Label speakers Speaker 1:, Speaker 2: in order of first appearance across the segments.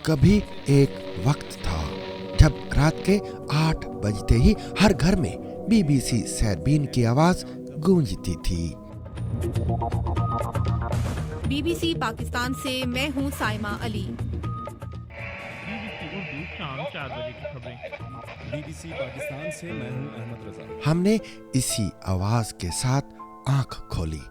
Speaker 1: کبھی ایک وقت تھا جب رات کے 8 بجتے ہی ہر گھر میں بی بی سی سیربین کی آواز گونجتی تھی۔
Speaker 2: بی بی سی پاکستان سے میں ہوں سائمہ علی۔
Speaker 3: اردو شام 4 بجے کی خبریں۔
Speaker 4: بی بی سی پاکستان سے میں ہوں احمد رضا۔
Speaker 1: ہم نے اسی آواز کے ساتھ آنکھ کھولی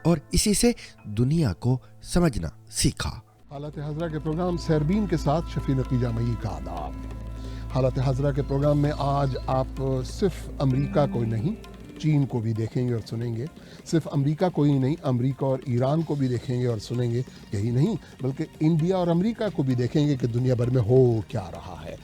Speaker 1: اور اسی سے دنیا کو سمجھنا سیکھا۔
Speaker 5: حالت حاضرہ کے پروگرام سیربین کے ساتھ شفیع نقی جامعی کا آداب۔ حالت حاضرہ کے پروگرام میں آج آپ صرف امریکہ کو نہیں چین کو بھی دیکھیں گے اور سنیں گے، صرف امریکہ کو ہی نہیں امریکہ اور ایران کو بھی دیکھیں گے اور سنیں گے، یہی نہیں بلکہ انڈیا اور امریکہ کو بھی دیکھیں گے کہ دنیا بھر میں ہو کیا رہا ہے۔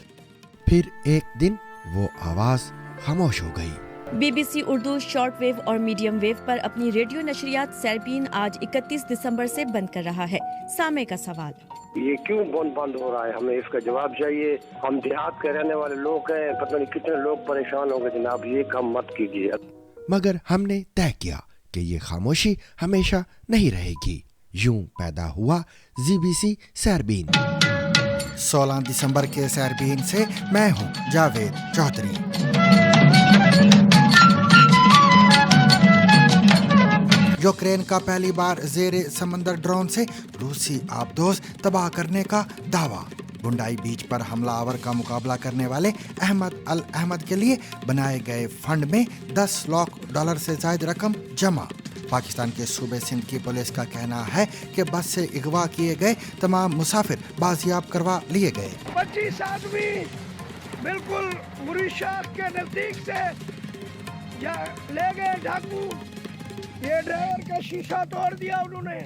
Speaker 1: پھر ایک دن وہ آواز خاموش ہو گئی۔
Speaker 6: B B C Urdu short wave اور میڈیم ویو پر اپنی ریڈیو نشریات سیربین آج 31 دسمبر سے بند کر رہا ہے۔ سامع کا سوال:
Speaker 7: یہ کیوں بند ہو رہا ہے؟ ہمیں اس کا جواب چاہیے۔ ہم دیہات کے رہنے والے لوگ ہیں، پتہ نہیں کتنے لوگ پریشان ہو گئے۔ جناب یہ کام مت کیجیے۔
Speaker 1: مگر ہم نے طے کیا کہ یہ خاموشی ہمیشہ نہیں رہے گی۔ یوں پیدا ہوا زی بی سی سیربین۔ 16 دسمبر کے سیربین سے میں ہوں جاوید چودھری۔ یوکرین کا پہلی بار زیر سمندر ڈرون سے روسی آبدوز تباہ کرنے کا دعویٰ۔ بنڈائی بیچ پر حملہ آور کا مقابلہ کرنے والے احمد الاحمد کے لیے بنائے گئے فنڈ میں $10 لاکھ سے زائد رقم جمع۔ پاکستان کے صوبے سندھ کی پولیس کا کہنا ہے کہ بس سے اغوا کیے گئے تمام مسافر بازیاب کروا لیے گئے۔
Speaker 8: 25 آدمی بالکل موریشیس کے نزدیک سے لے گئے ڈاکو۔ یہ ڈرائیور کا شیشہ توڑ دیا انہوں نے۔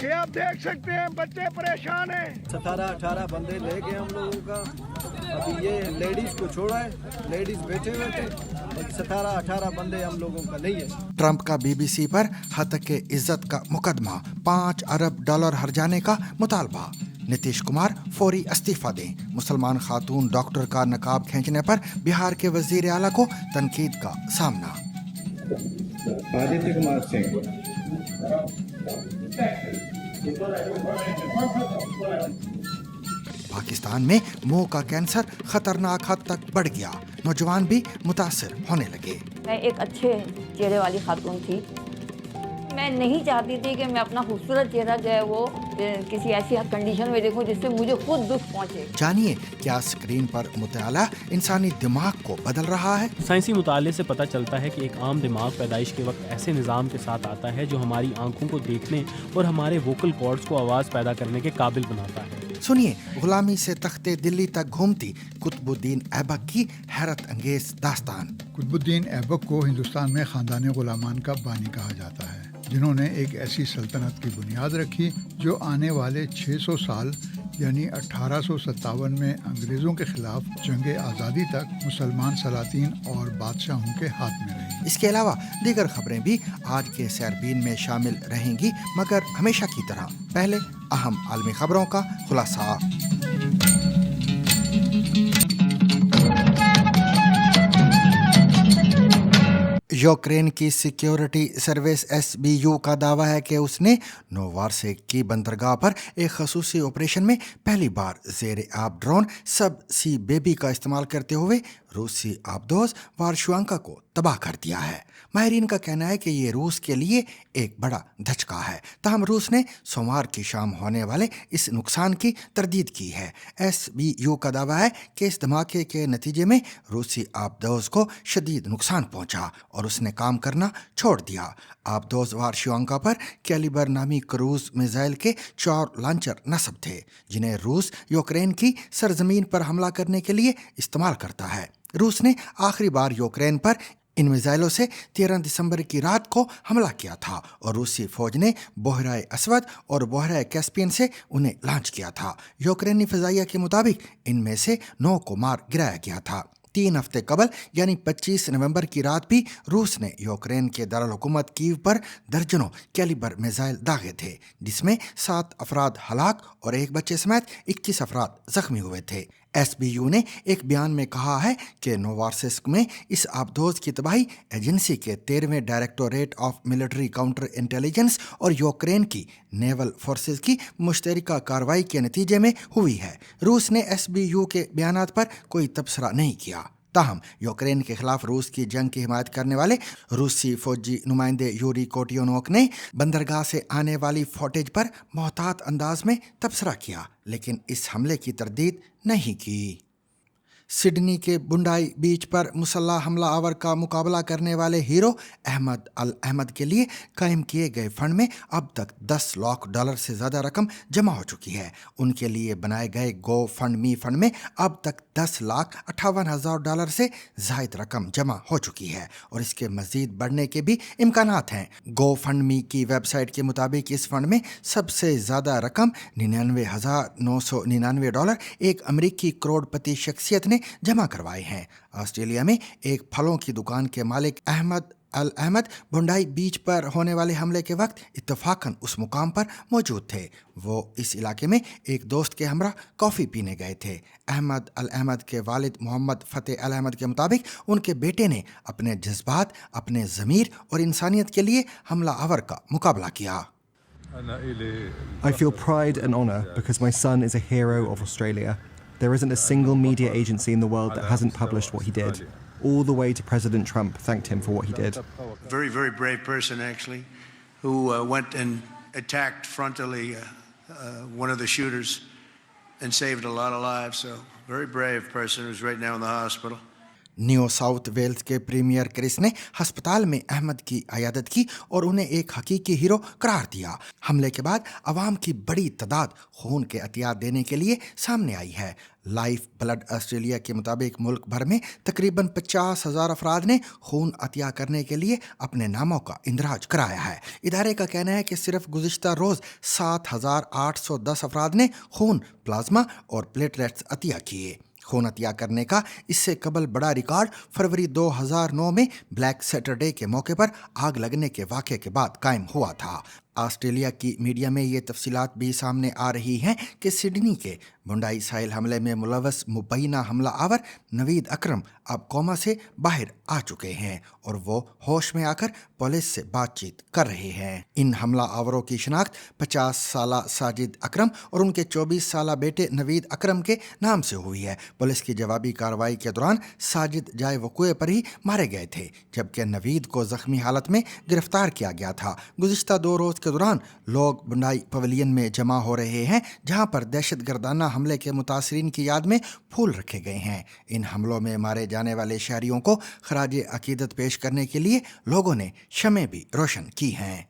Speaker 8: یہ آپ دیکھ سکتے ہیں، بچے پریشان ہیں۔
Speaker 9: 17-18 بندے لے گئے ہم لوگوں کا۔ ابھی یہ لیڈیز کو چھوڑا ہے، لیڈیز بیٹھے ہوئے تھے۔ 17-18 بندے ہم لوگوں کا نہیں ہے۔
Speaker 1: ٹرمپ کا بی بی سی پر ہتک عزت کا مقدمہ، $5 ارب ہرجانے کا مطالبہ۔ نتیش کمار فوری استعفیٰ دیں۔ مسلمان خاتون ڈاکٹر کا نقاب کھینچنے پر بہار کے وزیر اعلیٰ کو تنقید کا سامنا۔
Speaker 10: آدتیہ کمار سنگھ۔
Speaker 1: پاکستان میں منہ کا کینسر خطرناک حد تک بڑھ گیا، نوجوان بھی متاثر ہونے لگے۔
Speaker 11: میں ایک اچھے چہرے والی خاتون تھی۔ میں نہیں چاہتی تھی کہ میں اپنا خوبصورت چہرہ جو ہے وہ کسی ایسی کنڈیشن میں دیکھوں جس سے مجھے خود دکھ پہنچے۔
Speaker 1: جانیے کیا اسکرین پر مطالعہ انسانی دماغ کو بدل رہا ہے۔
Speaker 3: سائنسی مطالعے سے پتہ چلتا ہے کہ ایک عام دماغ پیدائش کے وقت ایسے نظام کے ساتھ آتا ہے جو ہماری آنکھوں کو دیکھنے اور ہمارے ووکل کارڈز کو آواز پیدا کرنے کے قابل بناتا ہے۔
Speaker 1: سنیے غلامی سے تخت دلی تک گھومتی قطب الدین ایبک کی حیرت انگیز داستان۔
Speaker 12: قطب الدین ایبک کو ہندوستان میں خاندان غلامان کا بانی کہا جاتا ہے، جنہوں نے ایک ایسی سلطنت کی بنیاد رکھی جو آنے والے 600 سال یعنی 1857 میں انگریزوں کے خلاف جنگ آزادی تک مسلمان سلاطین اور بادشاہوں کے ہاتھ میں رہی۔
Speaker 1: اس کے علاوہ دیگر خبریں بھی آج کے سیربین میں شامل رہیں گی، مگر ہمیشہ کی طرح پہلے اہم عالمی خبروں کا خلاصہ۔ یوکرین کی سیکیورٹی سروس SBU کا دعویٰ ہے کہ اس نے نووارسک کی بندرگاہ پر ایک خصوصی آپریشن میں پہلی بار زیر آب ڈرون سب سی بیبی کا استعمال کرتے ہوئے روسی آبدوز وارشوانکا کو تباہ کر دیا ہے۔ ماہرین کا کہنا ہے کہ یہ روس کے لیے ایک بڑا دھچکا ہے، تاہم روس نے سوموار کی شام ہونے والے اس نقصان کی تردید کی ہے۔ SBU کا دعویٰ ہے کہ اس دھماکے کے نتیجے میں روسی آبدوز کو شدید نقصان پہنچا اور اس نے کام کرنا چھوڑ دیا۔ آبدوز وارشوانکا پر کیلیبر نامی کروز میزائل کے 4 لانچر نصب تھے، جنہیں روس یوکرین کی سرزمین پر حملہ کرنے کے لیے استعمال کرتا ہے۔ روس نے آخری بار یوکرین پر ان میزائلوں سے 13 دسمبر کی رات کو حملہ کیا تھا اور روسی فوج نے بحیرہ اسود اور بحیرہ کیسپین سے انہیں لانچ کیا تھا۔ یوکرینی فضائیہ کے مطابق ان میں سے 9 کو مار گرایا گیا تھا۔ 3 ہفتے قبل یعنی 25 نومبر کی رات بھی روس نے یوکرین کے دارالحکومت کیو پر درجنوں کیلیبر میزائل داغے تھے، جس میں 7 افراد ہلاک اور 1 بچے سمیت 21 افراد زخمی ہوئے تھے۔ SBU ने एक बयान में कहा है कि नोवार्सिस्क में इस आबदोज की तबाही एजेंसी के 13वें directorate of military counter intelligence और यूक्रेन की नेवल फोर्सेस की मुश्तरका कार्रवाई के नतीजे में हुई है। रूस ने SBU के बयानात पर कोई तबसरा नहीं किया। ताहम यूक्रेन के खिलाफ रूस की जंग की हिमायत करने वाले रूसी फौजी नुमाइंदे यूरी कोटियोनोक ने बंदरगाह से आने वाली फुटेज पर मोहतात अंदाज में तबसरा किया, लेकिन इस हमले की तरदीद नहीं की। सिडनी के बुंडाई बीच पर मुसल्ह हमला आवर का मुकाबला करने वाले हीरो अहमद अल अहमद के लिए कायम किए गए फंड में अब तक $10 लाख से ज़्यादा रकम जमा हो चुकी है। उनके लिए बनाए गए गो फंड मी फंड में अब तक $10,58,000 से ज़ायद रकम जमा हो चुकी है और इसके मज़ीद बढ़ने के भी इम्कानात हैं। गो फंड मी की वेबसाइट के मुताबिक इस फंड में सबसे ज़्यादा रकम $99,999 एक अमरीकी करोड़पति शख्सियत ने जमा करवाए हैं। ऑस्ट्रेलिया में एक फलों की दुकान के मालिक अहमद अल अहमद बुंडाई बीच पर होने वाले हमले के वक्त इत्तफाकन उस मुकाम पर मौजूद थे। वो इस इलाके में एक दोस्त के हमरा कॉफ़ी पीने गए थे। अहमद अल अहमद के वालिद मोहम्मद फ़तेह अल अहमद के मुताबिक उनके बेटे ने अपने जज्बात, अपने ज़मीर और इंसानियत के लिए हमला आवर का मुकाबला किया।
Speaker 13: I feel pride and honor because my son is a hero of Australia. There isn't a single media agency in the world that hasn't published what he did. All the way to President Trump thanked him for what he did.
Speaker 14: Very, very brave person, actually, who went and attacked frontally one of the shooters and saved a lot of lives. So, very brave person who's right now in the hospital.
Speaker 1: New South Wales के premier Chris ने हस्पताल में अहमद की अयादत की और उन्हें एक हकीकी हीरो करार दिया। हमले के बाद अवाम की बड़ी तादाद खून के अतियात देने के लिए सामने आई है। लाइफ ब्लड ऑस्ट्रेलिया के मुताबिक मुल्क भर में तकरीबन 50,000 अफराद ने खून अतिया करने के लिए अपने नामों का इंदराज कराया है। इदारे का कहना है कि सिर्फ गुज़िश्ता रोज़ 7,810 अफराद ने खून, प्लाज्मा और प्लेटलेट्स अतिया किए। खून अतिया करने का इससे कबल बड़ा रिकॉर्ड फरवरी 2009 में ब्लैक सैटरडे के मौके पर आग लगने के वाक़े के बाद कायम हुआ था। ऑस्ट्रेलिया की मीडिया में ये तफसीलात भी सामने आ रही हैं कि सिडनी के बुंडाई साहिल हमले में मुलव्वस मुबैना हमला आवर नवीद अकरम अब कोमा से बाहर आ चुके हैं और वो होश में आकर पुलिस से बातचीत कर रहे हैं। इन हमला आवरों की शनाख्त 50 साला साजिद अकरम और उनके 24 साला बेटे नवीद अकरम के नाम से हुई है। पुलिस की जवाबी कार्रवाई के दौरान साजिद जाए वक़ूए पर ही मारे गए थे, जबकि नवीद को ज़ख्मी हालत में गिरफ्तार किया गया था। गुज़िश्ता 2 रोज़ के दौरान लोग बुंडाई पवेलियन में जमा हो रहे हैं, जहां पर दहशतगर्दाना हमले के मुतासरीन की याद में फूल रखे गए हैं। इन हमलों में मारे जाने वाले शहरियों को खराज अकीदत पेश करने के लिए लोगों ने शमें भी रोशन की हैं।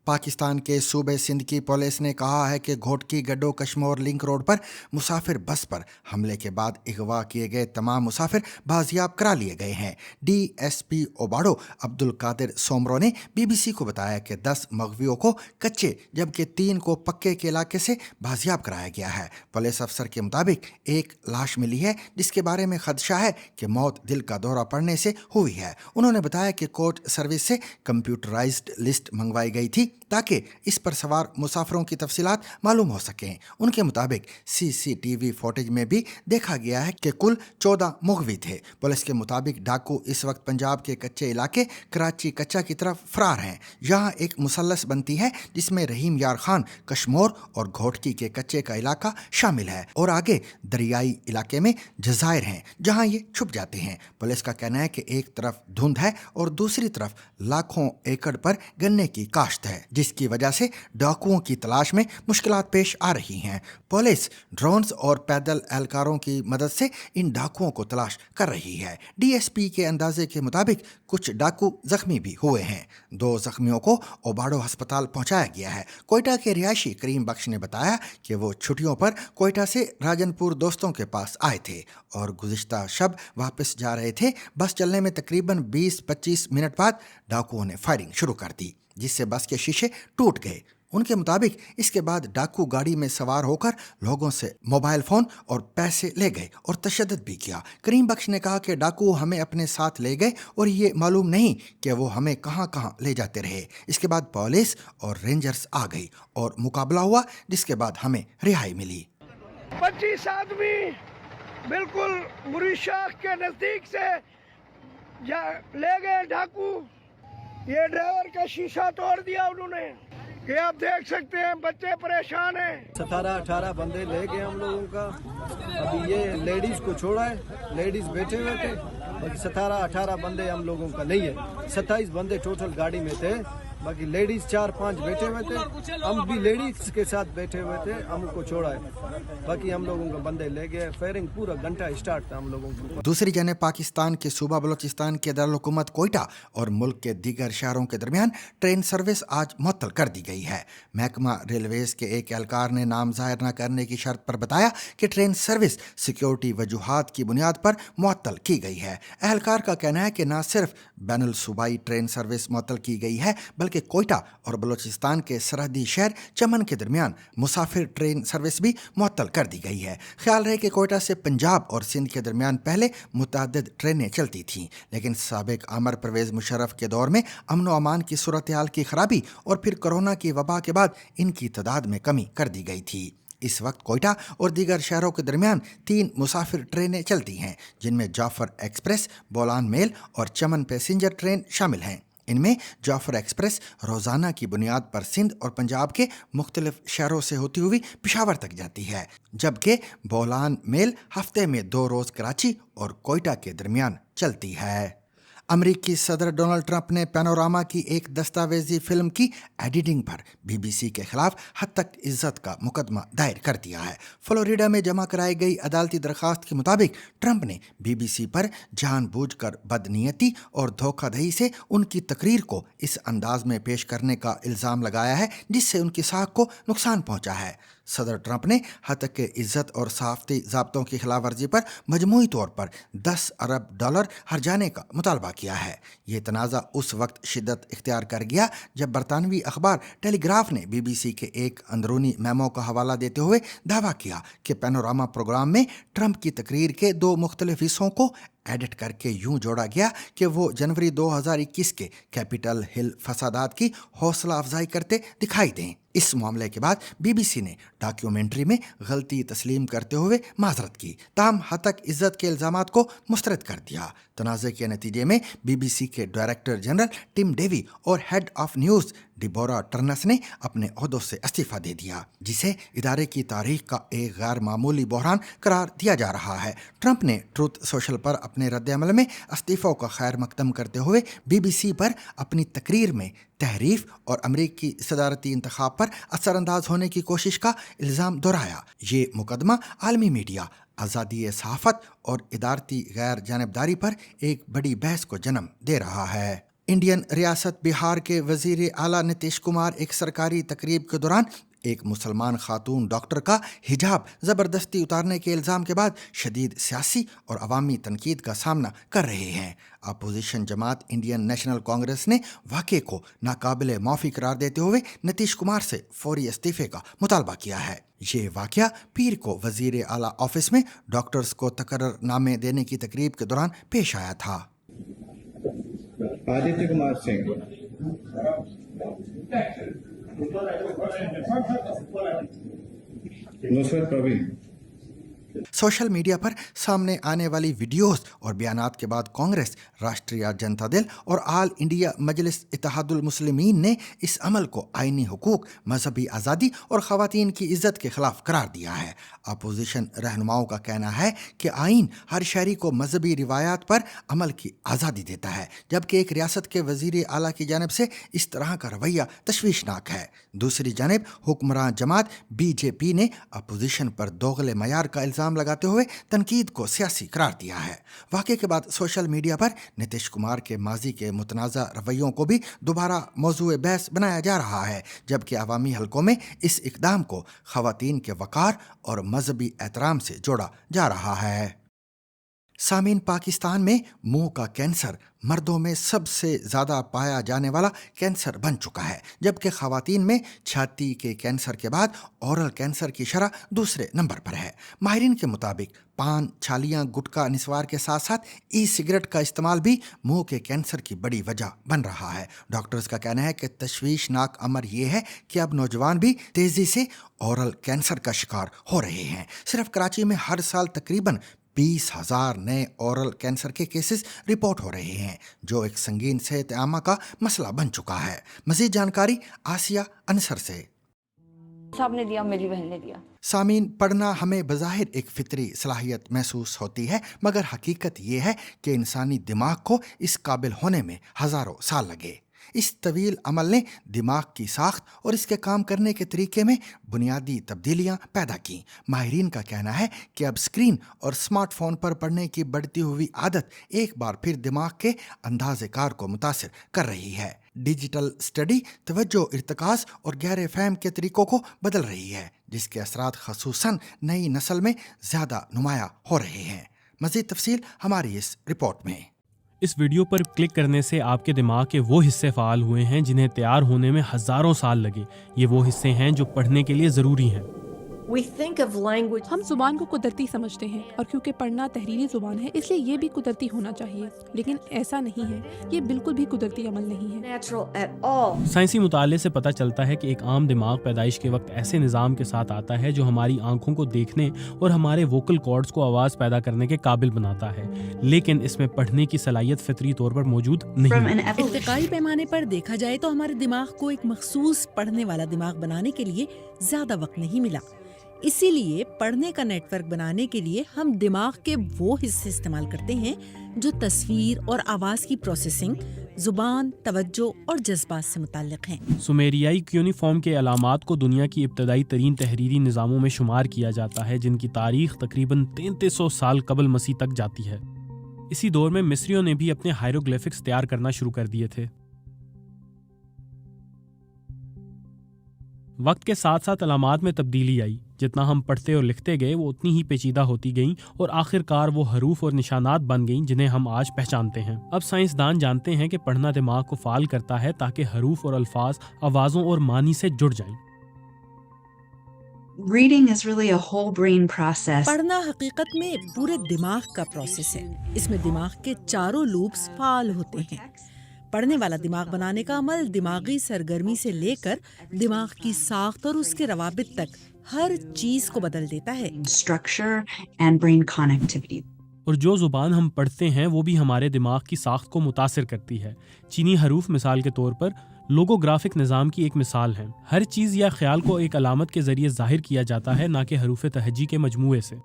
Speaker 1: पाकिस्तान के सूबे सिंध की पुलिस ने कहा है कि घोटकी गड्डो कश्मोर लिंक रोड पर मुसाफिर बस पर हमले के बाद अगवा किए गए तमाम मुसाफिर बाजियाब करा लिए गए हैं। DSP ओबाडो अब्दुल कादिर सोमरो ने BBC को बताया कि 10 मगवियों को कच्चे जबकि 3 को पक्के के इलाके से बाजियाब कराया गया है। पुलिस अफसर के मुताबिक एक लाश मिली है जिसके बारे में खदशा है कि मौत दिल का दौरा पड़ने से हुई है। उन्होंने बताया कि कोर्ट सर्विस से कंप्यूटराइज्ड लिस्ट मंगवाई गई थी ताकि इस पर सवार मुसाफिरों की तफसीलात मालूम हो सकें। उनके मुताबिक CCTV फुटेज में भी देखा गया है कि कुल 14 मुगवी थे। पुलिस के मुताबिक डाकू इस वक्त पंजाब के कच्चे इलाके कराची कच्चा की तरफ फरार हैं। यहाँ एक मुसल्लस बनती है जिसमें रहीम यार खान, कश्मोर और घोटकी के कच्चे का इलाका शामिल है और आगे दरियाई इलाके में जजायर हैं जहाँ ये छुप जाते हैं। पुलिस का कहना है कि एक तरफ धुंध है और दूसरी तरफ लाखों एकड़ पर गन्ने की काश्त है, जिसकी वजह से डाकुओं की तलाश में मुश्किलात पेश आ रही हैं। पुलिस ड्रोन्स और पैदल एहलकारों की मदद से इन डाकुओं को तलाश कर रही है। DSP के अंदाजे के मुताबिक कुछ डाकू जख्मी भी हुए हैं। 2 जख्मियों को ओबाडो अस्पताल पहुंचाया गया है। कोयटा के रिहायशी करीम बख्श ने बताया कि वो छुट्टियों पर कोयटा से राजनपुर दोस्तों के पास आए थे और गुज़िश्ता शब वापस जा रहे थे। बस चलने में तकरीबन 20-25 मिनट बाद डाकुओं ने फायरिंग शुरू कर दी, जिससे बस के शीशे टूट गए। उनके मुताबिक इसके बाद डाकू गाड़ी में सवार होकर लोगों से मोबाइल फ़ोन और पैसे ले गए और तशद्दुद भी किया। करीम बख्श ने कहा कि डाकू हमें अपने साथ ले गए और ये मालूम नहीं कि वो हमें कहां कहां ले जाते रहे। इसके बाद पुलिस और रेंजर्स आ गई और मुकाबला हुआ, जिसके बाद हमें रिहाई मिली।
Speaker 8: 25 आदमी बिल्कुल मुरीशाख के नजदीक से ले गए डाकू। ये ड्राइवर का शीशा तोड़ दिया उन्होंने। ये आप देख सकते हैं, बच्चे परेशान हैं।
Speaker 9: 17-18 बंदे ले गए हम लोगों का। अभी ये लेडीज को छोड़ा है, लेडीज बैठे हुए थे। बाकी 17-18 बंदे हम लोगों का नहीं है, 27 बंदे टोटल गाड़ी में थे। बाकी लेडीज 4-5 बैठे हुए थे, हम भी लेडीज के साथ बैठे हुए थे, हमको छोड़ा है। बाकी हम लोगों को बंदे ले गए। फायरिंग पूरा घंटा स्टार्ट था हम लोगों को।
Speaker 1: दूसरी जानब पाकिस्तान के सूबा बलोचिस्तान के दारुल-हुकूमत कोयटा और मुल्क के दीगर शहरों के दरमियान ट्रेन सर्विस आज मुअत्तल कर दी गई है। महकमा रेलवेज के एक एहलकार ने नाम जाहिर न करने की शर्त पर बताया कि ट्रेन सर्विस सिक्योरिटी वजूहात की बुनियाद पर मुअत्तल की गई है। एहलकार का कहना है कि न सिर्फ बैनुल सूबाई ट्रेन सर्विस मुअत्तल की गई है, बल्कि कोयटा और बलोचिस्तान के सरहदी शहर चमन के दरमियान मुसाफिर ट्रेन सर्विस भी मुअत्तल कर दी गई है। ख्याल रहे कि कोयटा से पंजाब और सिंध के दरमियान पहले मुतअद्दिद ट्रेनें चलती थीं, लेकिन साबिक आमर परवेज़ मुशर्रफ के दौर में अमन व अमान की सूरत हाल की खराबी और फिर कोरोना की वबा के बाद इनकी तादाद में कमी कर दी गई थी। इस वक्त कोयटा और दीगर शहरों के दरमियान 3 मुसाफिर ट्रेनें चलती हैं, जिनमें जाफर एक्सप्रेस, बोलान मेल और चमन पैसेंजर ट्रेन शामिल हैं। इनमें जाफर एक्सप्रेस रोज़ाना की बुनियाद पर सिंध और पंजाब के मुख्तलिफ शहरों से होती हुई पेशावर तक जाती है, जबकि बोलान मेल हफ्ते में 2 रोज़ कराची और कोयटा के दरमियान चलती है। अमरीकी सदर डोनाल्ड ट्रंप ने पैनोरामा की एक दस्तावेजी फिल्म की एडिटिंग पर बीबीसी के खिलाफ हद तक इज्जत का मुकदमा दायर कर दिया है। फ्लोरिडा में जमा कराई गई अदालती दरखास्त के मुताबिक ट्रंप ने बीबीसी पर जानबूझकर बदनीयती और धोखाधड़ी से उनकी तकरीर को इस अंदाज में पेश करने का इल्ज़ाम लगाया है जिससे उनकी साख को नुकसान पहुंचा है। सदर ट्रंप ने हद तक के इज्जत और सहाफ़ती ज़ाब्तों की खिलाफ वर्जी पर मजमूई तौर पर $10 अरब हर्जाने का मुतालबा किया है। ये तनाज़ा उस वक्त शिद्दत इख्तियार कर गया जब बरतानवी अखबार टेलीग्राफ ने बीबीसी के एक अंदरूनी मेमो का हवाला देते हुए दावा किया कि पैनोरामा प्रोग्राम में ट्रंप की तकरीर के 2 मुख्तलिफ हिस्सों को एडिट करके यूं जोड़ा गया कि वो जनवरी 2021 के कैपिटल हिल फसादात की हौसला अफजाई करते दिखाई दें। इस मामले के बाद बीबीसी ने डॉक्यूमेंट्री में गलती तस्लीम करते हुए माजरत की, ताहम हद तक इज्जत के इल्ज़ामात को मुस्तरद कर दिया। तनाज़े के नतीजे में बीबीसी के डायरेक्टर जनरल टिम डेवी और हेड ऑफ न्यूज़ डिबोरा टर्नस ने अपने ओहदों से इस्तीफ़ा दे दिया, जिसे इदारे की तारीख का एक गैर मामूली बहरान करार दिया जा रहा है। ट्रंप ने ट्रूथ सोशल पर अपने रद्द-ए-अमल में इस्तीफ़ों का खैर मकदम करते हुए बीबीसी पर अपनी तकरीर में तहरीफ और अमरीकी सदारती इंतखाब पर असरअंदाज होने की कोशिश का इल्ज़ाम दोहराया। ये मुकदमा आलमी मीडिया, आज़ादी सहाफ़त और इदारती गैर जानिबदारी पर एक बड़ी बहस को जन्म दे रहा है। इंडियन रियासत बिहार के वज़ीर आला नीतीश कुमार एक सरकारी तकरीब के दौरान एक मुसलमान खातून डॉक्टर का हिजाब ज़बरदस्ती उतारने के इल्ज़ाम के बाद शदीद सियासी और अवामी तनकीद का सामना कर रहे हैं। अपोजिशन जमात इंडियन नेशनल कांग्रेस ने वाक़े को नाकाबिले माफ़ी करार देते हुए नीतीश कुमार से फौरी इस्तीफ़े का मुतालबा किया है। ये वाक़या पीर को वज़ीर आला ऑफिस में डॉक्टर्स को तकर्ररनामे देने की तकरीब के दौरान पेश आया था।
Speaker 10: आदित्य कुमार सिंह, नुसरत परवीन।
Speaker 1: सोशल मीडिया पर सामने आने वाली वीडियोस और बयानात के बाद कांग्रेस, राष्ट्रीय जनता दल और आल इंडिया मजलिस इत्तेहादुल मुस्लिमीन ने इस अमल को आईनी हुकूक, मजहबी आज़ादी और ख़वातीन की इज़्ज़त के ख़िलाफ़ करार दिया है। अपोजिशन रहनुमाओं का कहना है कि आइन हर शहरी को मजहबी रिवायात पर अमल की आज़ादी देता है, जबकि एक रियासत के वज़ीर आला की जानिब से इस तरह का रवैया तशवीशनाक है। दूसरी जानिब हुक्मरान जमात बीजेपी ने अपोजिशन पर दोगले मयार का इल्ज़ाम लगाते हुए तनकीद को सियासी करार दिया है। वाक़े के बाद सोशल मीडिया पर नीतीश कुमार के माजी के मुतनाज़ा रवैयों को भी दोबारा मौजूए बहस बनाया जा रहा है, जबकि अवामी हलकों में इस इक़दाम को ख़वातीन के वक़ार और मजहबी एहतराम से जोड़ा जा रहा है। सामीन, पाकिस्तान में मुंह का कैंसर मर्दों में सबसे ज़्यादा पाया जाने वाला कैंसर बन चुका है, जबकि ख़वातीन में छाती के कैंसर के बाद ओरल कैंसर की शरह दूसरे नंबर पर है। माहिरीन के मुताबिक पान, छालियाँ, गुटखा, निस्वार के साथ साथ ई सिगरेट का इस्तेमाल भी मुंह के कैंसर की बड़ी वजह बन रहा है। डॉक्टर्स का कहना है कि तशवीशनाक अमर यह है कि अब नौजवान भी तेज़ी से ओरल कैंसर का शिकार हो रहे हैं। सिर्फ कराची में हर साल तकरीबन 20,000 नए ओरल कैंसर के केसेस रिपोर्ट हो रहे हैं, जो एक संगीन सेहत आमा का मसला बन चुका है। मजीद जानकारी आसिया अंसर से।
Speaker 11: साहब ने दिया, मेरी बहन ने दिया।
Speaker 1: सामीन, पढ़ना हमें बज़ाहिर एक फितरी सलाहियत महसूस होती है, मगर हकीकत ये है कि इंसानी दिमाग को इस काबिल होने में हज़ारों साल लगे। इस तवील अमल ने दिमाग की साख्त और इसके काम करने के तरीके में बुनियादी तब्दीलियां पैदा की। माहिरीन का कहना है कि अब स्क्रीन और स्मार्टफोन पर पढ़ने की बढ़ती हुई आदत एक बार फिर दिमाग के अंदाज़े कार को मुतासिर कर रही है। डिजिटल स्टडी तवज्जो, इर्तिकाज़ और गहरे फहम के तरीकों को बदल रही है, जिसके असरात ख़ुसूसन नई नस्ल में ज़्यादा नुमाया हो रहे हैं। मज़ीद तफसील हमारी इस रिपोर्ट में।
Speaker 3: इस वीडियो पर क्लिक करने से आपके दिमाग के वो हिस्से फ़ाल हुए हैं जिन्हें तैयार होने में हज़ारों साल लगे। ये वो हिस्से हैं जो पढ़ने के लिए ज़रूरी हैं।
Speaker 15: हम जुबान को कुदरती समझते हैं और क्योंकि पढ़ना तहरीरी जुबान है इसलिए ये भी कुदरती होना चाहिए, लेकिन ऐसा नहीं है। ये बिल्कुल भी कुदरती अमल नहीं है।
Speaker 3: साइंसी मुताले से पता चलता है कि एक आम दिमाग पैदाइश के वक्त ऐसे निज़ाम के साथ आता है जो हमारी आंखों को देखने और हमारे वोकल कॉर्ड्स को आवाज़ पैदा करने के काबिल बनाता है, लेकिन इसमें पढ़ने की सलाहियत फितरी तौर पर मौजूद नहीं है।
Speaker 16: इर्तिकाई पैमाने पर देखा जाए तो हमारे दिमाग को एक मखसूस पढ़ने वाला दिमाग बनाने के लिए ज़्यादा वक्त नहीं मिला। इसीलिए पढ़ने का नेटवर्क बनाने के लिए हम दिमाग के वो हिस्से इस्तेमाल करते हैं जो तस्वीर और आवाज़ की प्रोसेसिंग, जुबान, तवज्जो और जज्बात से मुताल्लिक हैं।
Speaker 3: सुमेरियाई क्यूनिफॉर्म के अलामात को दुनिया की इब्तदाई तरीन तहरीरी निज़ामों में शुमार किया जाता है, जिनकी तारीख तकरीबन 3300 साल कबल मसीह तक जाती है। इसी दौर में मिस्रियों ने भी अपने हायरोग्लिफिक्स तैयार करना शुरू कर दिए थे। वक्त के साथ साथ अलामात में तब्दीली आई। जितना हम पढ़ते और लिखते गए वो उतनी ही पेचीदा होती गईं और आखिरकार वो हरूफ और निशानात बन गईं जिन्हें हम आज पहचानते हैं। अब साइंसदान जानते हैं कि पढ़ना दिमाग को फाल करता है ताकि हरूफ और अल्फाज आवाज़ों और मानी से जुड़ जाएं।
Speaker 17: Reading is really a whole brain process.
Speaker 16: पढ़ना हकीकत में पूरे दिमाग का प्रोसेस है। इसमें दिमाग के चारों लूप्स फाल होते हैं। पढ़ने वाला दिमाग बनाने का अमल दिमागी सरगर्मी से लेकर दिमाग की साख्त और उसके रवाबित तक हर चीज को बदल देता है।
Speaker 17: Structure and brain connectivity.
Speaker 3: और जो ज़ुबान हम पढ़ते हैं वो भी हमारे दिमाग की साख्त को मुतासिर करती है। चीनी हरूफ मिसाल के तौर पर लोगोग्राफिक निज़ाम की एक मिसाल है। हर चीज़ या ख्याल को एक अलामत के ज़रिए ज़ाहिर किया जाता है, ना कि हरूफ तहज्जी के मजमूए से।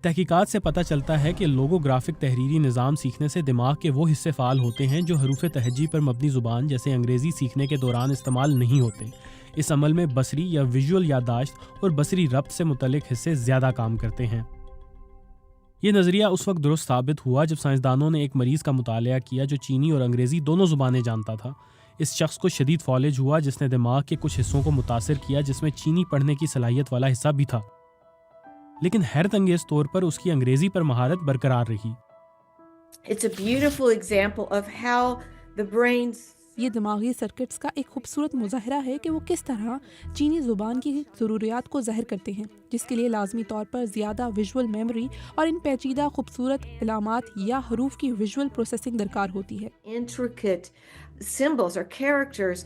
Speaker 3: तहकीकात से पता चलता है कि लोगोग्राफिक तहरीरी निज़ाम सीखने से दिमाग के वो हिस्से फ़ाल होते हैं जो हरूफ तहज्जी पर मबनी ज़ुबान जैसे अंग्रेज़ी सीखने के दौरान इस्तेमाल नहीं होते। इस अमल में बसरी या विजुअल यादाश्त और बसरी रब्त से मुतल्लिक हिस्से ज़्यादा काम करते हैं। ये नज़रिया उस वक्त दुरुस्त साबित हुआ जब साइंसदानों ने एक मरीज़ का मुतालिया किया जो चीनी और अंग्रेज़ी दोनों ज़ुबानें जानता था। इस शख्स को शदीद फॉलेज हुआ जिसने दिमाग के कुछ हिस्सों को मुतासिर किया जिसमें चीनी पढ़ने की सलाहियत वाला हिस्सा भी था, लेकिन हैरत अंगेज तौर पर उसकी अंग्रेज़ी पर महारत बरकरार रही।
Speaker 18: It's a beautiful example of how the brain's
Speaker 15: ये दिमागी सर्किट्स का एक खूबसूरत मुजाहरा है कि वो किस तरह चीनी ज़ुबान की ज़रूरियात को ज़ाहिर करते हैं, जिसके लिए लाजमी तौर पर ज़्यादा विजुअल मेमोरी और इन पेचीदा खूबसूरत इलामात या हरूफ की विजुअल प्रोसेसिंग दरकार होती है।
Speaker 18: intricate symbols or characters.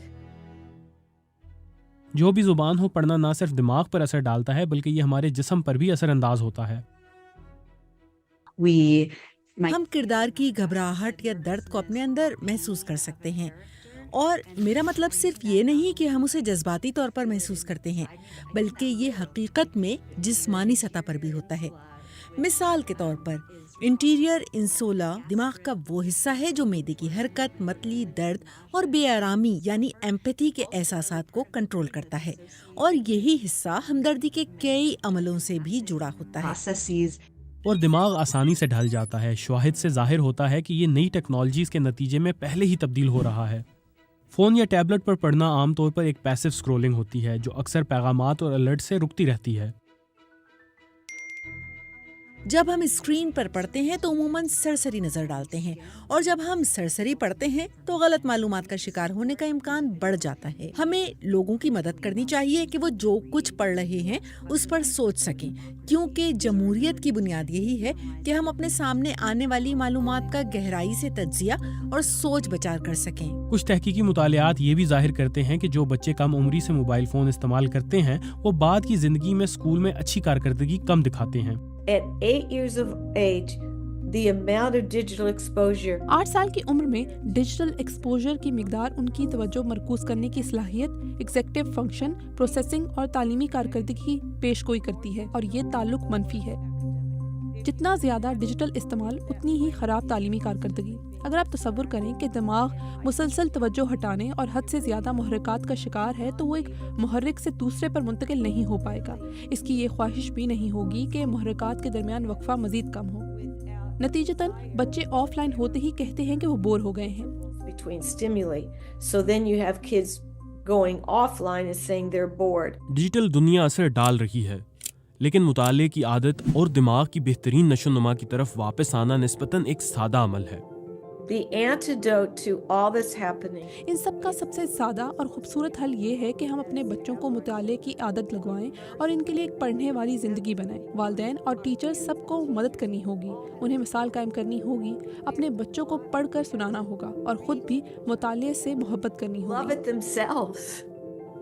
Speaker 3: जो भी ज़ुबान हो, पढ़ना ना सिर्फ दिमाग पर असर डालता है बल्कि ये हमारे जिस्म पर भी असरअंदाज होता है।
Speaker 16: हम किरदार की घबराहट या दर्द को अपने अंदर महसूस कर सकते हैं, और मेरा मतलब सिर्फ ये नहीं कि हम उसे जज्बाती तौर पर महसूस करते हैं, बल्कि ये हकीकत में जिस्मानी सतह पर भी होता है। मिसाल के तौर पर इंटीरियर इंसोला दिमाग का वो हिस्सा है जो मैदे की हरकत, मतली, दर्द और बेआरामी यानी एम्पैथी के एहसासात को कंट्रोल करता है, और यही हिस्सा हमदर्दी के कई अमलों से भी जुड़ा होता है।
Speaker 3: और दिमाग आसानी से ढल जाता है। शवाहिद से जाहिर होता है कि ये नई टेक्नोलॉजीज़ के नतीजे में पहले ही तब्दील हो रहा है। फ़ोन या टैबलेट पर पढ़ना आमतौर पर एक पैसिव स्क्रोलिंग होती है जो अक्सर पैगामात और अलर्ट से रुकती रहती है।
Speaker 16: جب ہم اسکرین پر پڑھتے ہیں تو عموماً سرسری نظر ڈالتے ہیں، اور جب ہم سرسری پڑھتے ہیں تو غلط معلومات کا شکار ہونے کا امکان بڑھ جاتا ہے۔ ہمیں لوگوں کی مدد کرنی چاہیے کہ وہ جو کچھ پڑھ رہے ہیں اس پر سوچ سکیں، کیونکہ جمہوریت کی بنیاد یہی ہے کہ ہم اپنے سامنے آنے والی معلومات کا گہرائی سے تجزیہ اور سوچ بچار کر سکیں۔
Speaker 3: کچھ تحقیقی مطالعات یہ بھی ظاہر کرتے ہیں کہ جو بچے کم عمری سے موبائل فون استعمال کرتے ہیں وہ بعد کی زندگی میں اسکول میں اچھی کارکردگی کم دکھاتے ہیں۔
Speaker 18: At 8 years of age, the amount of digital exposure
Speaker 15: 8 سال کی عمر میں ڈیجیٹل ایکسپوجر کی مقدار ان کی توجہ مرکوز کرنے کی صلاحیت، ایگزیکٹو فنکشن، پروسیسنگ اور تعلیمی کارکردگی پیش گوئی کرتی ہے، اور یہ تعلق منفی ہے۔ جتنا زیادہ ڈیجیٹل استعمال اتنی ہی خراب تعلیمی کارکردگی۔ اگر آپ تصور کریں کہ دماغ مسلسل توجہ ہٹانے اور حد سے زیادہ محرکات کا شکار ہے تو وہ ایک محرک سے دوسرے پر منتقل نہیں ہو پائے گا۔ اس کی یہ خواہش بھی نہیں ہوگی کہ محرکات کے درمیان وقفہ مزید کم ہو۔ نتیجتاً بچے آف لائن ہوتے ہی کہتے ہیں کہ وہ بور ہو گئے ہیں۔
Speaker 18: between stimuli. So then you have kids going offline and saying they're bored.
Speaker 3: Digital دنیا اثر ڈال رہی ہے، لیکن مطالعے کی عادت اور دماغ کی بہترین نشو و نما کی طرف واپس آنا نسبتاً ایک سادہ عمل ہے۔
Speaker 18: The antidote to all this happening
Speaker 15: ان سب کا سب سے سادہ اور خوبصورت حل یہ ہے کہ ہم اپنے بچوں کو مطالعے کی عادت لگوائیں اور ان کے لیے ایک پڑھنے والی زندگی بنائیں۔ والدین اور ٹیچر سب کو مدد کرنی ہوگی، انہیں مثال قائم کرنی ہوگی، اپنے بچوں کو پڑھ کر سنانا ہوگا اور خود بھی مطالعے سے محبت کرنی
Speaker 18: love
Speaker 15: ہوگی۔
Speaker 18: it themselves.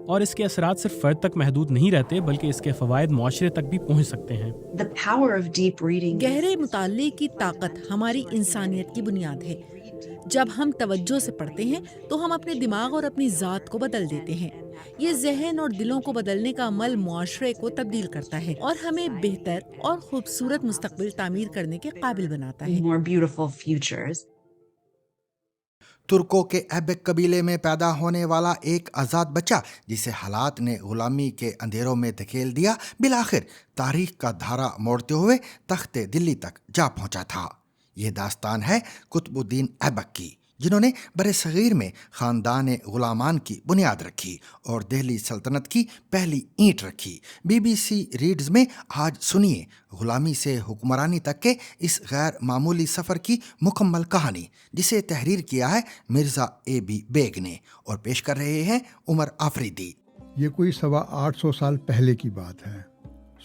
Speaker 3: اور اس کے اثرات صرف فرد تک محدود نہیں رہتے بلکہ اس کے فوائد معاشرے تک بھی پہنچ سکتے ہیں۔
Speaker 17: The power of deep reading.
Speaker 16: گہرے مطالعے کی طاقت ہماری انسانیت کی بنیاد ہے۔ جب ہم توجہ سے پڑھتے ہیں تو ہم اپنے دماغ اور اپنی ذات کو بدل دیتے ہیں۔ یہ ذہن اور دلوں کو بدلنے کا عمل معاشرے کو تبدیل کرتا ہے اور ہمیں بہتر اور خوبصورت مستقبل تعمیر کرنے کے قابل بناتا ہے۔
Speaker 17: More beautiful futures.
Speaker 1: ترکوں کے ایبک قبیلے میں پیدا ہونے والا ایک آزاد بچہ جسے حالات نے غلامی کے اندھیروں میں دھکیل دیا، بالآخر تاریخ کا دھارا موڑتے ہوئے تخت دلی تک جا پہنچا تھا۔ یہ داستان ہے قطب الدین ایبک کی، جنہوں نے برصغیر میں خاندان غلامان کی بنیاد رکھی اور دہلی سلطنت کی پہلی اینٹ رکھی۔ BBC ریڈز میں آج سنیے غلامی سے حکمرانی تک کے اس غیر معمولی سفر کی مکمل کہانی، جسے تحریر کیا ہے مرزا AB بیگ نے، اور پیش کر رہے ہیں عمر آفریدی۔
Speaker 12: یہ کوئی 850 سال پہلے کی بات ہے۔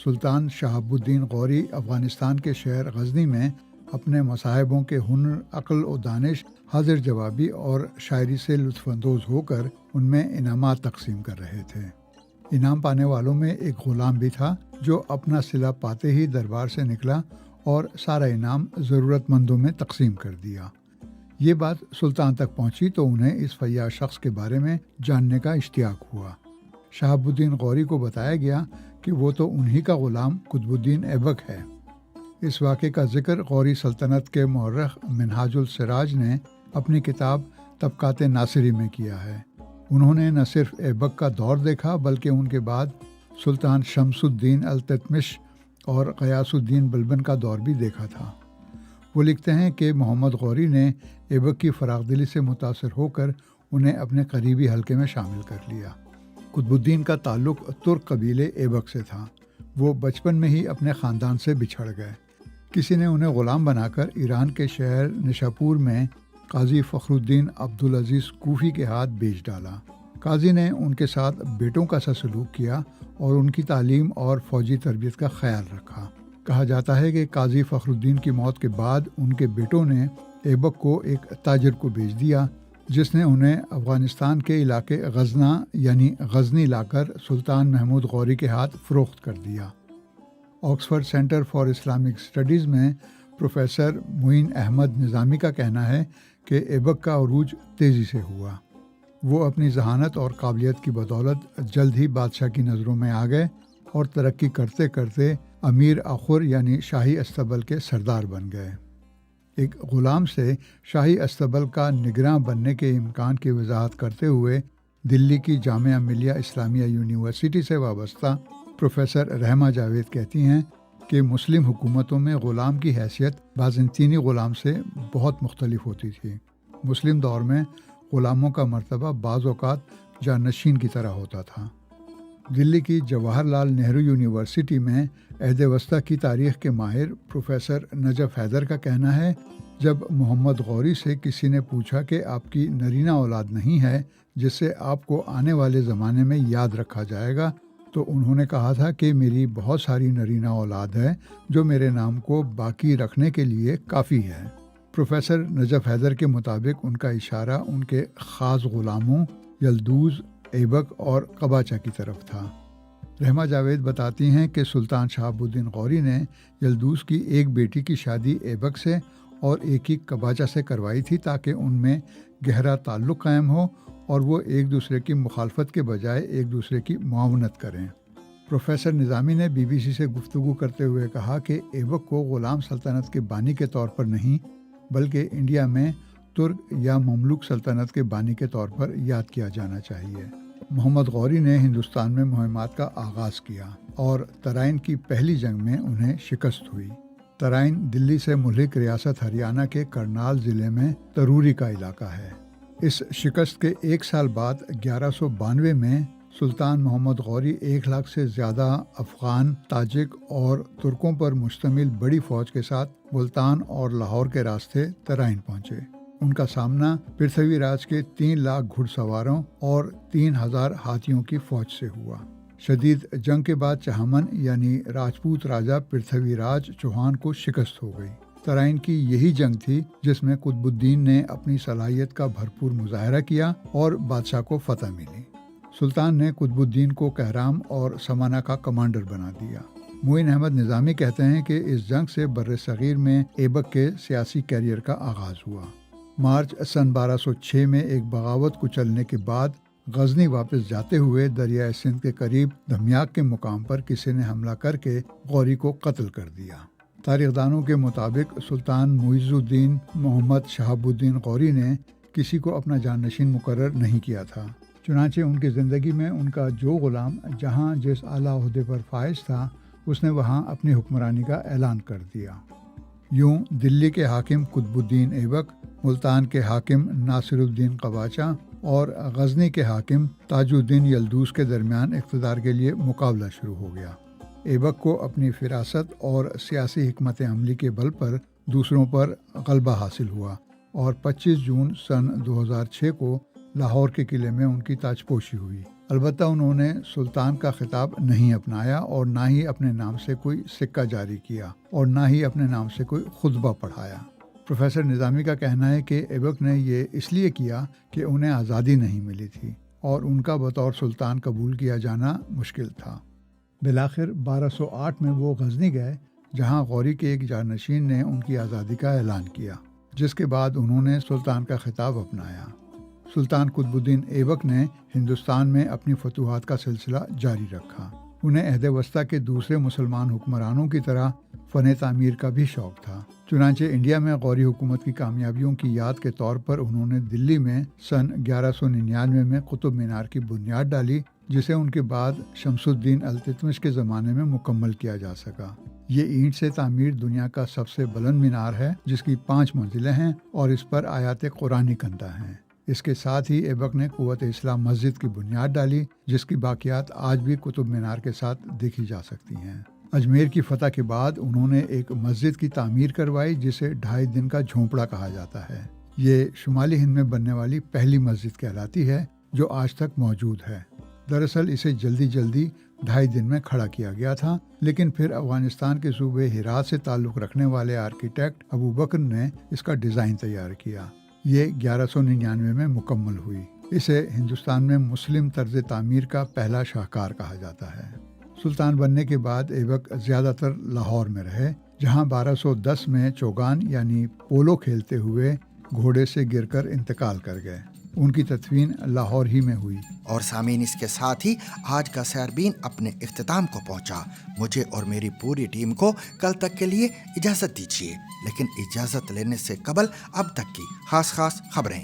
Speaker 12: سلطان شہاب الدین غوری افغانستان کے شہر غزنی میں اپنے مصاحبوں کے ہنر، عقل و دانش، حاضر جوابی اور شاعری سے لطف اندوز ہو کر ان میں انعامات تقسیم کر رہے تھے۔ انعام پانے والوں میں ایک غلام بھی تھا جو اپنا صلہ پاتے ہی دربار سے نکلا اور سارا انعام ضرورت مندوں میں تقسیم کر دیا۔ یہ بات سلطان تک پہنچی تو انہیں اس فیاض شخص کے بارے میں جاننے کا اشتیاق ہوا۔ شہاب الدین غوری کو بتایا گیا کہ وہ تو انہی کا غلام قطب الدین ایبک ہے۔ اس واقعے کا ذکر غوری سلطنت کے مورخ منہاج السراج نے اپنی کتاب طبقات ناصری میں کیا ہے۔ انہوں نے نہ صرف ایبک کا دور دیکھا بلکہ ان کے بعد سلطان شمس الدین التتمش اور غیاث الدین بلبن کا دور بھی دیکھا تھا۔ وہ لکھتے ہیں کہ محمد غوری نے ایبک کی فراخ دلی سے متاثر ہو کر انہیں اپنے قریبی حلقے میں شامل کر لیا۔ قطب الدین کا تعلق ترک قبیلے ایبک سے تھا۔ وہ بچپن میں ہی اپنے خاندان سے بچھڑ گئے۔ کسی نے انہیں غلام بنا کر ایران کے شہر نشاپور میں قاضی فخر الدین عبدالعزیز کوفی کے ہاتھ بیچ ڈالا۔ قاضی نے ان کے ساتھ بیٹوں کا سا سلوک کیا اور ان کی تعلیم اور فوجی تربیت کا خیال رکھا۔ کہا جاتا ہے کہ قاضی فخر الدین کی موت کے بعد ان کے بیٹوں نے ایبک کو ایک تاجر کو بیچ دیا، جس نے انہیں افغانستان کے علاقے غزنہ یعنی غزنی لا کر سلطان محمود غوری کے ہاتھ فروخت کر دیا۔ Oxford centre for Islamic studies میں پروفیسر معین احمد نظامی کا کہنا ہے کہ ایبک کا عروج تیزی سے ہوا۔ وہ اپنی ذہانت اور قابلیت کی بدولت جلد ہی بادشاہ کی نظروں میں آ گئے اور ترقی کرتے کرتے امیر آخر یعنی شاہی استبل کے سردار بن گئے۔ ایک غلام سے شاہی استبل کا نگراں بننے کے امکان کی وضاحت کرتے ہوئے دلی کی جامعہ ملیہ اسلامیہ یونیورسٹی سے وابستہ پروفیسر رحمہ جاوید کہتی ہیں کہ مسلم حکومتوں میں غلام کی حیثیت بازنطینی غلام سے بہت مختلف ہوتی تھی۔ مسلم دور میں غلاموں کا مرتبہ بعض اوقات جانشین کی طرح ہوتا تھا۔ दिल्ली की जवाहरलाल नेहरू यूनिवर्सिटी में अहद वस्ता की तारीख के माहिर प्रोफेसर नजफ हैदर का कहना है, जब मोहम्मद गौरी से किसी ने पूछा कि आपकी नरीना औलाद नहीं है जिससे आपको आने वाले ज़माने में याद रखा जाएगा, तो उन्होंने कहा था कि मेरी बहुत सारी नरीना औलाद है जो मेरे नाम को बाकी रखने के लिए काफ़ी है। प्रोफेसर नजफ हैदर के मुताबिक उनका इशारा उनके ख़ास ग़ुलामों यल्दूज़, ऐबक और कबाचा की तरफ था। रहमा जावेद बताती हैं कि सुल्तान शहाबुद्दीन गौरी ने यल्दूज़ की एक बेटी की शादी ऐबक से और एक ही कबाचा से करवाई थी ताकि उनमें गहरा ताल्लुक़ कायम हो और वो एक दूसरे की मुखालफत के बजाय एक दूसरे की मुआवनत करें। प्रोफेसर निज़ामी ने BBC से गुफ्तगू करते हुए कहा कि ऐबक को ग़ुलाम सल्तनत के बानी के तौर पर नहीं बल्कि इंडिया में तुर्क या ममलूक सल्तनत के बानी के तौर पर याद किया जाना चाहिए। मोहम्मद गौरी ने हिंदुस्तान में मुहिमात का आगाज़ किया और तराइन की पहली जंग में उन्हें शिकस्त हुई। तराइन दिल्ली से मुल्हिक रियासत हरियाणा के करनाल ज़िले में तरूरी का इलाका है। इस शिकस्त के एक साल बाद 1192 में सुल्तान मोहम्मद गौरी 1 लाख से ज़्यादा अफ़गान, ताजिक और तुर्कों पर मुश्तमिल बड़ी फ़ौज के साथ मुल्तान और लाहौर के रास्ते तराइन पहुँचे। उनका सामना पृथ्वीराज के 3 लाख घुड़सवारों और 3000 हाथियों की फ़ौज से हुआ। शदीद जंग के बाद चहमन यानी राजपूत राजा पृथ्वीराज चौहान को शिकस्त हो गई। तराइन की यही जंग थी जिसमें कुतुबुद्दीन ने अपनी सलाहियत का भरपूर मुजाहरा किया और बादशाह को फतह मिली। सुल्तान ने कुतुबुद्दीन को कहराम और समाना का कमांडर बना दिया। मोइन अहमद निज़ामी कहते हैं कि इस जंग से बर्र सगीर में ऐबक के सियासी कैरियर का आगाज़ हुआ। मार्च सन 1206 में एक बगावत कुचलने के बाद गजनी वापस जाते हुए दरियाए सिंध के करीब धमियाक के मुकाम पर किसी ने हमला करके गौरी को कत्ल कर दिया। तारीखदानों के मुताबिक सुल्तान मुइज़ुद्दीन मोहम्मद शहाबुद्दीन गौरी ने किसी को अपना जाननशीन मुकर्रर नहीं किया था। चुनांचे उनकी ज़िंदगी में उनका जो ग़ुलाम जहाँ जिस आला ओहदे पर फाइज था उसने वहाँ अपनी हुक्मरानी का ऐलान कर दिया। यूँ दिल्ली के हाकिम कुतुबुद्दीन ऐबक, मुल्तान के हाकिम नासिरुद्दीन कबाचा और गजनी के हाकिम ताजुद्दीन यल्दूज़ के दरमियान इक़्तिदार के लिए मुकाबला शुरू हो गया। ऐबक को अपनी फिरासत और सियासी हिकमत अमली के बल पर दूसरों पर गलबा हासिल हुआ और 25 जून सन 2006 को लाहौर के किले में उनकी ताजपोशी हुई। अलबत्ता उन्होंने सुल्तान का खिताब नहीं अपनाया और ना ही अपने नाम से कोई सिक्का जारी किया और ना ही अपने नाम से कोई खुतबा पढ़ाया। प्रोफेसर निज़ामी का कहना है कि ऐबक ने ये इसलिए किया कि उन्हें आज़ादी नहीं मिली थी और उनका बतौर सुल्तान कबूल किया जाना मुश्किल था। बिलाखिर 1208 में वो गजनी गए जहाँ गौरी के एक जानशीन ने उनकी आज़ादी का ऐलान किया, जिसके बाद उन्होंने सुल्तान का खिताब अपनाया। सुल्तान कुतुबुद्दीन ऐबक ने हिंदुस्तान में अपनी फतूहात का सिलसिला जारी रखा। उन्हें अहद वस्ता के दूसरे मुसलमान हुक्मरानों की तरह फ़न तामीर का भी शौक़ था। चुनांचे इंडिया में गौरी हुकूमत की कामयाबियों की याद के तौर पर उन्होंने दिल्ली में सन 1199 में कुतुब मीनार की बुनियाद डाली, जिसे उनके बाद शमसुद्दीन अल्तुतमिश के ज़माने में मुकम्मल किया जा सका। ये ईंट से तामीर दुनिया का सबसे बुलंद मीनार है, जिसकी 5 मंजिलें हैं और इस पर आयात कुरानी कंधा हैं। इसके साथ ही ऐबक ने कुव्वत इस्लाम मस्जिद की बुनियाद डाली, जिसकी बाकियात आज भी कुतुब मीनार के साथ देखी जा सकती हैं। अजमेर की फतह के बाद उन्होंने एक मस्जिद की तामीर करवाई, जिसे 2.5 दिन का झोंपड़ा कहा जाता है। ये शुमाली हिंद में बनने वाली पहली मस्जिद कहलाती है, जो आज तक मौजूद है। दरअसल इसे जल्दी 2.5 दिन में खड़ा किया गया था, लेकिन फिर अफगानिस्तान के सूबे हिरात से ताल्लुक़ रखने वाले आर्किटेक्ट अबू बकर ने इसका डिज़ाइन तैयार किया। ये 1199 में मुकम्मल हुई। इसे हिंदुस्तान में मुस्लिम तर्ज तामीर का पहला शाहकार कहा जाता है। सुल्तान बनने के बाद ऐबक ज़्यादातर लाहौर में रहे, जहां 1210 में चौगान यानी पोलो खेलते हुए घोड़े से गिरकर इंतकाल कर गए। उनकी तदफीन लाहौर ही में हुई।
Speaker 1: और सामीन, इसके साथ ही आज का सैरबीन अपने इख्तिताम को पहुंचा। मुझे और मेरी पूरी टीम को कल तक के लिए इजाज़त दीजिए, लेकिन इजाज़त लेने से कबल अब तक की खास खबरें।